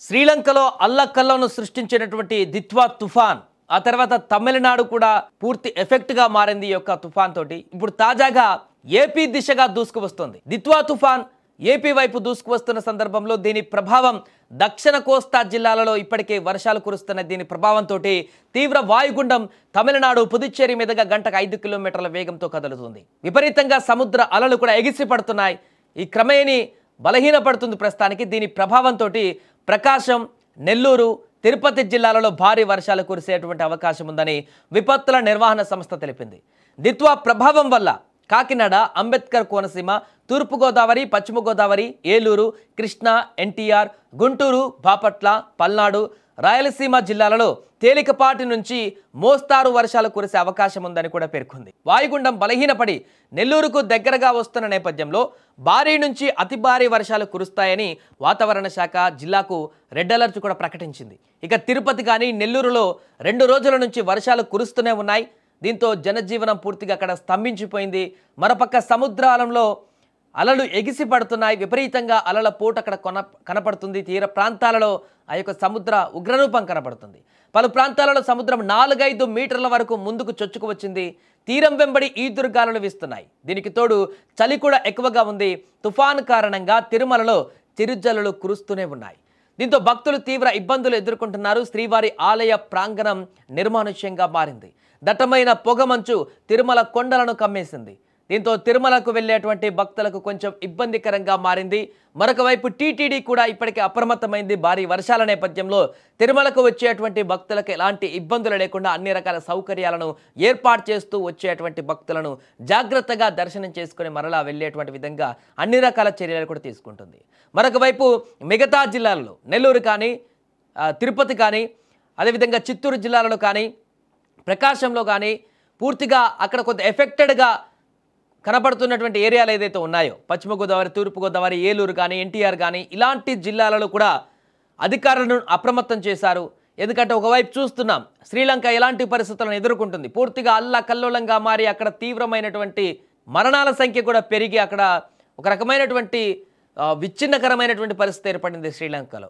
శ్రీలంకలో అల్లకల్లోను సృష్టించినటువంటి దిత్వా తుఫాన్ ఆ తర్వాత తమిళనాడు కూడా పూర్తి ఎఫెక్ట్ గా మారింది ఈ యొక్క తుఫాన్ తోటి. ఇప్పుడు తాజాగా ఏపీ దిశగా దూసుకువస్తుంది. దిత్వా తుఫాన్ ఏపీ వైపు దూసుకువస్తున్న సందర్భంలో దీని ప్రభావం దక్షిణ కోస్తా జిల్లాలలో ఇప్పటికే వర్షాలు కురుస్తున్న దీని ప్రభావంతో తీవ్ర వాయుగుండం తమిళనాడు పుదుచ్చేరి మీదుగా గంటకు 5 కిలోమీటర్ల వేగంతో కదులుతుంది. విపరీతంగా సముద్ర అలలు కూడా ఎగిసి పడుతున్నాయి. ఈ క్రమేణి బలహీనపడుతుంది ప్రస్తుతానికి. దీని ప్రభావంతో ప్రకాశం, నెల్లూరు, తిరుపతి జిల్లాలలో భారీ వర్షాలు కురిసేటువంటి అవకాశం ఉందని విపత్తుల నిర్వహణ సంస్థ తెలిపింది. దిత్వా ప్రభావం వల్ల కాకినాడ, అంబేద్కర్ కోనసీమ, తూర్పుగోదావరి, పశ్చిమ గోదావరి, ఏలూరు, కృష్ణా, ఎన్టీఆర్, గుంటూరు, బాపట్ల, పల్నాడు, రాయలసీమ జిల్లాలలో తేలికపాటి నుంచి మోస్తారు వర్షాలు కురిసే అవకాశం ఉందని కూడా పేర్కొంది. వాయుగుండం బలహీనపడి నెల్లూరుకు దగ్గరగా వస్తున్న నేపథ్యంలో భారీ నుంచి అతి భారీ వర్షాలు కురుస్తాయని వాతావరణ శాఖ జిల్లాకు రెడ్ అలర్ట్ కూడా ప్రకటించింది. ఇక తిరుపతి కానీ నెల్లూరులో 2 రోజుల నుంచి వర్షాలు కురుస్తూనే ఉన్నాయి. దీంతో జనజీవనం పూర్తిగా అక్కడ స్తంభించిపోయింది. మరోపక్క సముద్రాలంలో అలలు ఎగిసి పడుతున్నాయి. విపరీతంగా అలల పోటు అక్కడ కనపడుతుంది. తీర ప్రాంతాలలో ఆ యొక్క సముద్ర ఉగ్రరూపం కనపడుతుంది. పలు ప్రాంతాలలో సముద్రం 4-5 మీటర్ల వరకు ముందుకు చొచ్చుకు వచ్చింది. తీరం వెంబడి ఈదురుగాలులు వీస్తున్నాయి. దీనికి తోడు చలి కూడా ఎక్కువగా ఉంది. తుఫాను కారణంగా తిరుమలలో చిరుజల్లులు కురుస్తూనే ఉన్నాయి. దీంతో భక్తులు తీవ్ర ఇబ్బందులు ఎదుర్కొంటున్నారు. శ్రీవారి ఆలయ ప్రాంగణం నిర్మానుష్యంగా మారింది. దట్టమైన పొగమంచు తిరుమల కొండలను కమ్మేసింది. దీంతో తిరుమలకు వెళ్ళేటువంటి భక్తులకు కొంచెం ఇబ్బందికరంగా మారింది. మరొక వైపు టీటీడీ కూడా ఇప్పటికే అప్రమత్తమైంది. భారీ వర్షాల నేపథ్యంలో తిరుమలకు వచ్చేటువంటి భక్తులకు ఎలాంటి ఇబ్బందులు లేకుండా అన్ని రకాల సౌకర్యాలను ఏర్పాటు చేస్తూ వచ్చేటువంటి భక్తులను జాగ్రత్తగా దర్శనం చేసుకుని మరలా వెళ్ళేటువంటి విధంగా అన్ని రకాల చర్యలు కూడా తీసుకుంటుంది. మరొక వైపు మిగతా జిల్లాలలో నెల్లూరు కానీ, తిరుపతి కానీ, అదేవిధంగా చిత్తూరు జిల్లాలలో కానీ, ప్రకాశంలో కానీ పూర్తిగా అక్కడ కొంత ఎఫెక్టెడ్గా కనపడుతున్నటువంటి ఏరియాలు ఏదైతే ఉన్నాయో పశ్చిమ గోదావరి, తూర్పు గోదావరి, ఏలూరు కానీ, ఎన్టీఆర్ కానీ ఇలాంటి జిల్లాలలో కూడా అధికారులను అప్రమత్తం చేశారు. ఎందుకంటే ఒకవైపు చూస్తున్నాం శ్రీలంక ఎలాంటి పరిస్థితులను ఎదుర్కొంటుంది. పూర్తిగా అల్లకల్లోలంగా మారి అక్కడ తీవ్రమైనటువంటి మరణాల సంఖ్య కూడా పెరిగి అక్కడ ఒక రకమైనటువంటి విచ్ఛిన్నకరమైనటువంటి పరిస్థితి ఏర్పడింది శ్రీలంకలో.